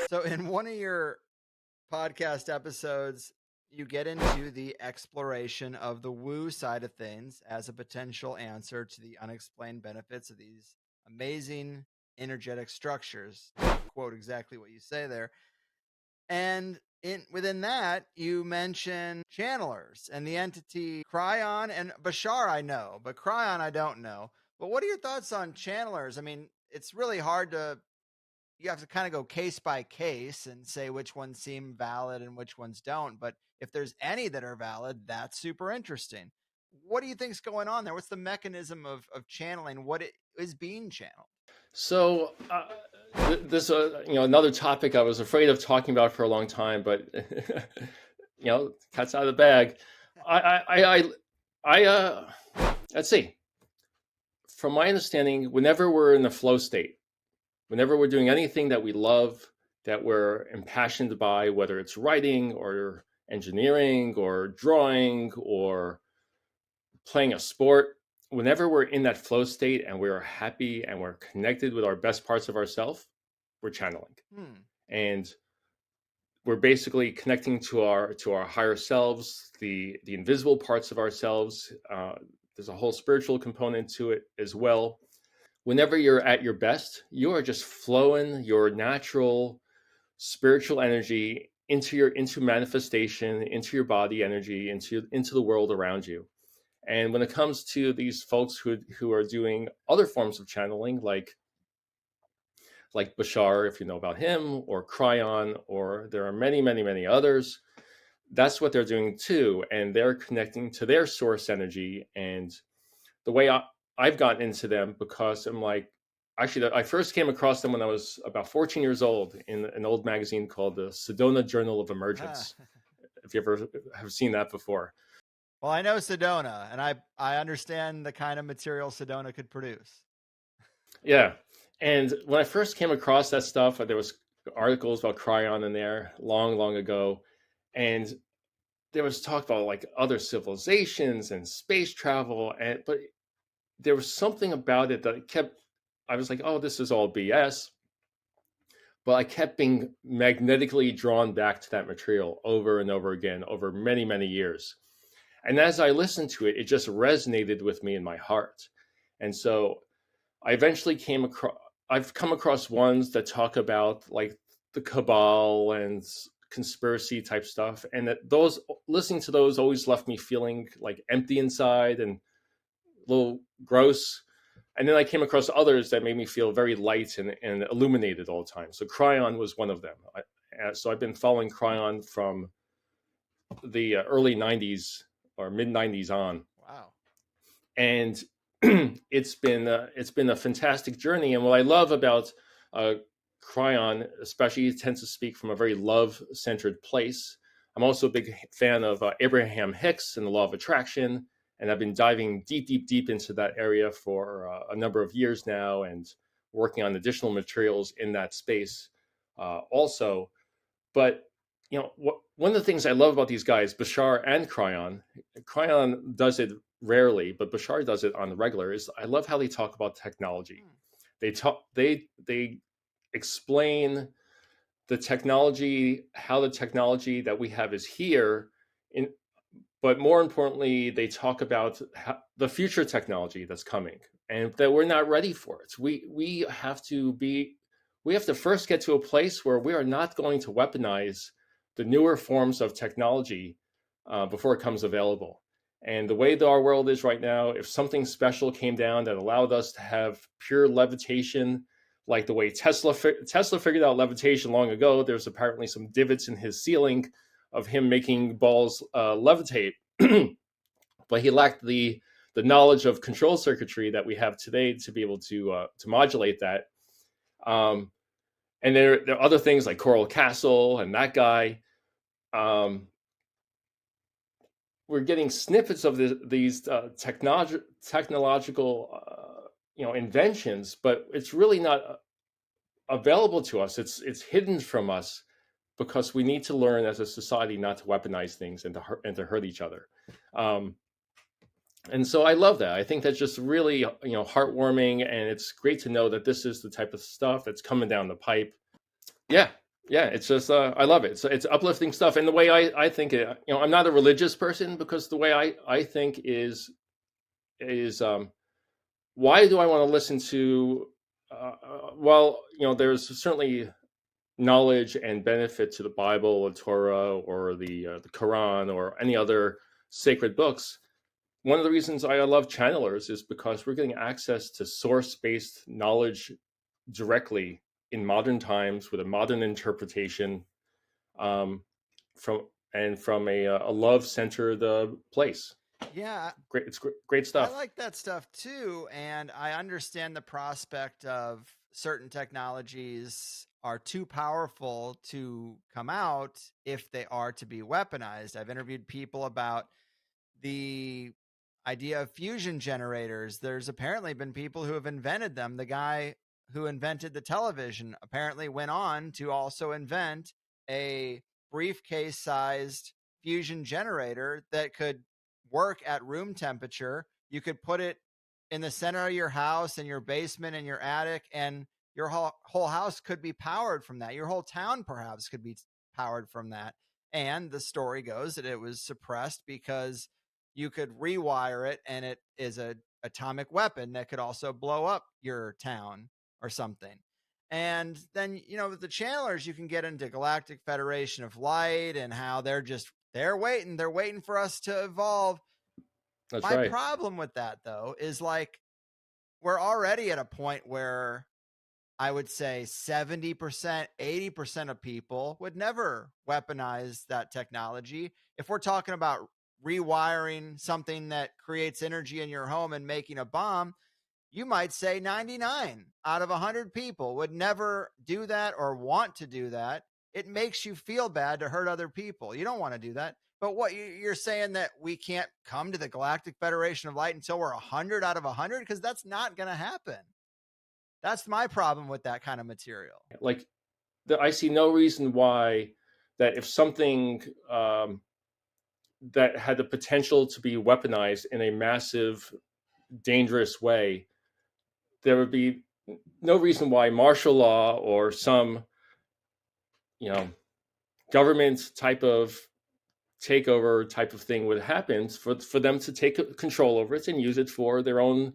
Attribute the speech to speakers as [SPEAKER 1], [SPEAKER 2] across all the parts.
[SPEAKER 1] So in one of your podcast episodes, you get into the exploration of the woo side of things as a potential answer to the unexplained benefits of these amazing energetic structures. Quote exactly what you say there. And within that, you mention channelers and the entity Cryon and Bashar. I know, but Cryon I don't know. But what are your thoughts on channelers? I mean, it's really hard to you have to kind of go case by case and say which ones seem valid and which ones don't. But if there's any that are valid, that's super interesting. What do you think's going on there? What's the mechanism of channeling? What it is being channeled?
[SPEAKER 2] So this, another topic I was afraid of talking about for a long time, but cat's out of the bag. I let's see. From my understanding, whenever we're in the flow state, whenever we're doing anything that we love, that we're impassioned by, whether it's writing or engineering or drawing or playing a sport, whenever we're in that flow state and we're happy and we're connected with our best parts of ourselves, we're channeling. And we're basically connecting to our higher selves, the invisible parts of ourselves. There's a whole spiritual component to it as well. Whenever you're at your best, you are just flowing your natural spiritual energy into manifestation, into your body energy, into the world around you. And when it comes to these folks who are doing other forms of channeling, like Bashar, if you know about him, or Cryon, or there are many, many, many others, that's what they're doing too. And they're connecting to their source energy. And the way I've gotten into them, because I'm like, actually, I first came across them when I was about 14 years old in an old magazine called the Sedona Journal of Emergence. If you ever have seen that before.
[SPEAKER 1] Well, I know Sedona, and I understand the kind of material Sedona could produce.
[SPEAKER 2] Yeah. And when I first came across that stuff, there was articles about Cryon in there long, long ago. And there was talk about like other civilizations and space travel. But there was something about it that I was like, oh, this is all BS. But I kept being magnetically drawn back to that material over and over again over many, many years. And as I listened to it, it just resonated with me in my heart. And so I eventually I've come across ones that talk about like the cabal and conspiracy type stuff. And listening to those always left me feeling like empty inside and a little gross. And then I came across others that made me feel very light and illuminated all the time. So Cryon was one of them. So I've been following Cryon from the early 90s or mid 90s on.
[SPEAKER 1] Wow.
[SPEAKER 2] And it's been a fantastic journey. And what I love about Cryon, especially, it tends to speak from a very love-centered place. I'm also a big fan of Abraham Hicks and the law of attraction. And I've been diving deep into that area for a number of years now and working on additional materials in that space also. But, one of the things I love about these guys, Bashar and Cryon does it rarely, but Bashar does it on the regular, is I love how they talk about technology. They explain the technology, how the technology that we have is here, but more importantly, they talk about the future technology that's coming and that we're not ready for it. We have to first get to a place where we are not going to weaponize the newer forms of technology before it comes available. And the way that our world is right now, if something special came down that allowed us to have pure levitation, like the way Tesla figured out levitation long ago, there's apparently some divots in his ceiling of him making balls levitate, but he lacked the knowledge of control circuitry that we have today to be able to modulate that. And there are other things like Coral Castle and that guy. We're getting snippets of these technological inventions, but it's really not available to us. It's hidden from us because we need to learn as a society not to weaponize things and to hurt each other. And so I love that. I think that's just really heartwarming, and it's great to know that this is the type of stuff that's coming down the pipe. Yeah, Yeah, it's just I love it. So it's uplifting stuff, and the way I think it, I'm not a religious person, because the way I think is why do I want to listen to? Well, there's certainly knowledge and benefit to the Bible or Torah or the Quran or any other sacred books. One of the reasons I love channelers is because we're getting access to source-based knowledge directly in modern times with a modern interpretation, um, from from a love-centered place.
[SPEAKER 1] Yeah,
[SPEAKER 2] Great, it's great
[SPEAKER 1] I
[SPEAKER 2] stuff.
[SPEAKER 1] like that stuff too. And I understand the prospect of certain technologies are too powerful to come out if they are to be weaponized. I've interviewed people about the idea of fusion generators. There's apparently been people who have invented them. The guy who invented the television apparently went on to also invent a briefcase sized fusion generator that could work at room temperature. You could put it in the center of your house, in your basement, in your attic, and your whole house could be powered from that. Your whole town perhaps could be powered from that. And the story goes that it was suppressed because you could rewire it and it is a atomic weapon that could also blow up your town or something. And then, with the channelers, you can get into Galactic Federation of Light and how they're waiting for us to evolve.
[SPEAKER 2] That's
[SPEAKER 1] My
[SPEAKER 2] right.
[SPEAKER 1] problem with that though is like we're already at a point where I would say 70%, 80% of people would never weaponize that technology. If we're talking about rewiring something that creates energy in your home and making a bomb, you might say 99 out of 100 people would never do that or want to do that. It makes you feel bad to hurt other people. You don't want to do that. But what you're saying that we can't come to the Galactic Federation of Light until we're 100 out of 100? Because that's not going to happen. That's my problem with that kind of material.
[SPEAKER 2] Like, I see no reason why that if something that had the potential to be weaponized in a massive, dangerous way, there would be no reason why martial law or some, you know, government type of takeover type of thing would happen for them to take control over it and use it for their own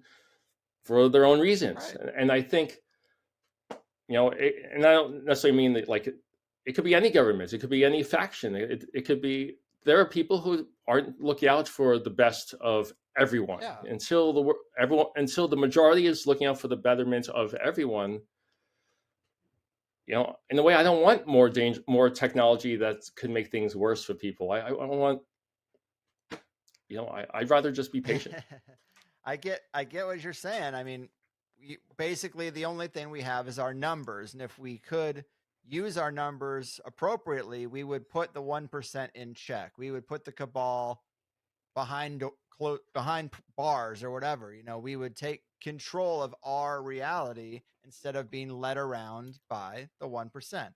[SPEAKER 2] reasons.
[SPEAKER 1] Right.
[SPEAKER 2] And I think, and I don't necessarily mean that, like, it could be any government, it could be any faction, it could be, there are people who aren't looking out for the best of everyone
[SPEAKER 1] Yeah.
[SPEAKER 2] until the majority is looking out for the betterment of everyone. In a way, I don't want more technology that could make things worse for people. I want, I'd rather just be patient.
[SPEAKER 1] I get what you're saying. I mean, basically the only thing we have is our numbers, and if we could use our numbers appropriately, we would put the 1% in check. We would put the cabal behind behind bars or whatever. We would take control of our reality instead of being led around by the 1%.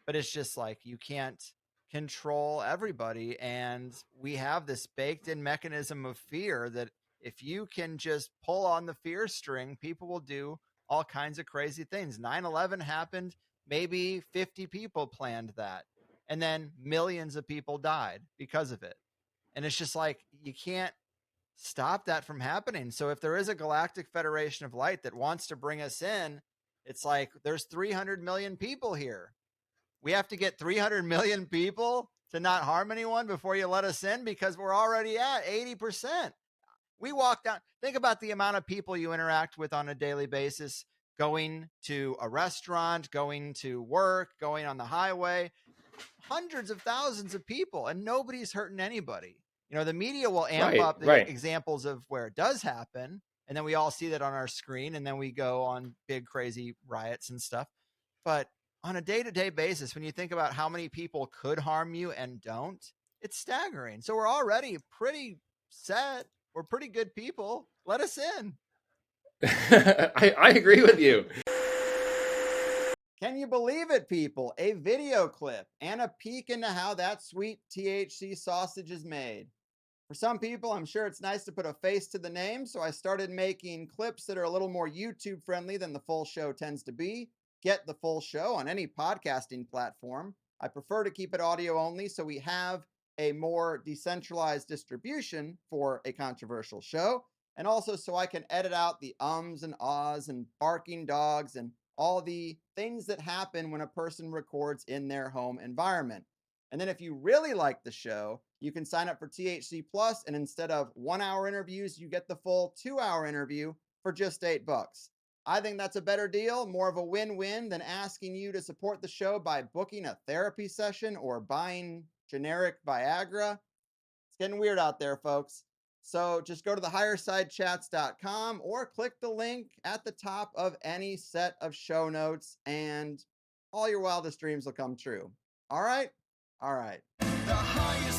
[SPEAKER 1] But it's just like you can't control everybody, and we have this baked in mechanism of fear that if you can just pull on the fear string, people will do all kinds of crazy things. 9/11 happened, maybe 50 people planned that, and then millions of people died because of it. And it's just like you can't stop that from happening. So if there is a Galactic Federation of Light that wants to bring us in, it's like there's 300 million people here. We have to get 300 million people to not harm anyone before you let us in, because we're already at 80%. We walk down, think about the amount of people you interact with on a daily basis, going to a restaurant, going to work, going on the highway, hundreds of thousands of people, and nobody's hurting anybody. The media will amp
[SPEAKER 2] Right,
[SPEAKER 1] up the
[SPEAKER 2] right.
[SPEAKER 1] examples of where it does happen, and then we all see that on our screen, and then we go on big crazy riots and stuff. But on a day-to-day basis, when you think about how many people could harm you and don't, it's staggering. So we're already pretty set. We're pretty good people. Let us in.
[SPEAKER 2] I agree with you.
[SPEAKER 1] Can you believe it, people? A video clip and a peek into how that sweet THC sausage is made. For some people, I'm sure it's nice to put a face to the name, so I started making clips that are a little more YouTube friendly than the full show tends to be. get the full show on any podcasting platform. I prefer to keep it audio only so we have a more decentralized distribution for a controversial show. And also so I can edit out the ums and ahs and barking dogs and all the things that happen when a person records in their home environment. And then if you really like the show, you can sign up for THC Plus, and instead of 1 hour interviews, you get the full 2 hour interview for just $8. I think that's a better deal, more of a win-win than asking you to support the show by booking a therapy session or buying generic Viagra. It's getting weird out there, folks. So just go to the highersidechats.com or click the link at the top of any set of show notes, and all your wildest dreams will come true. All right? All right. The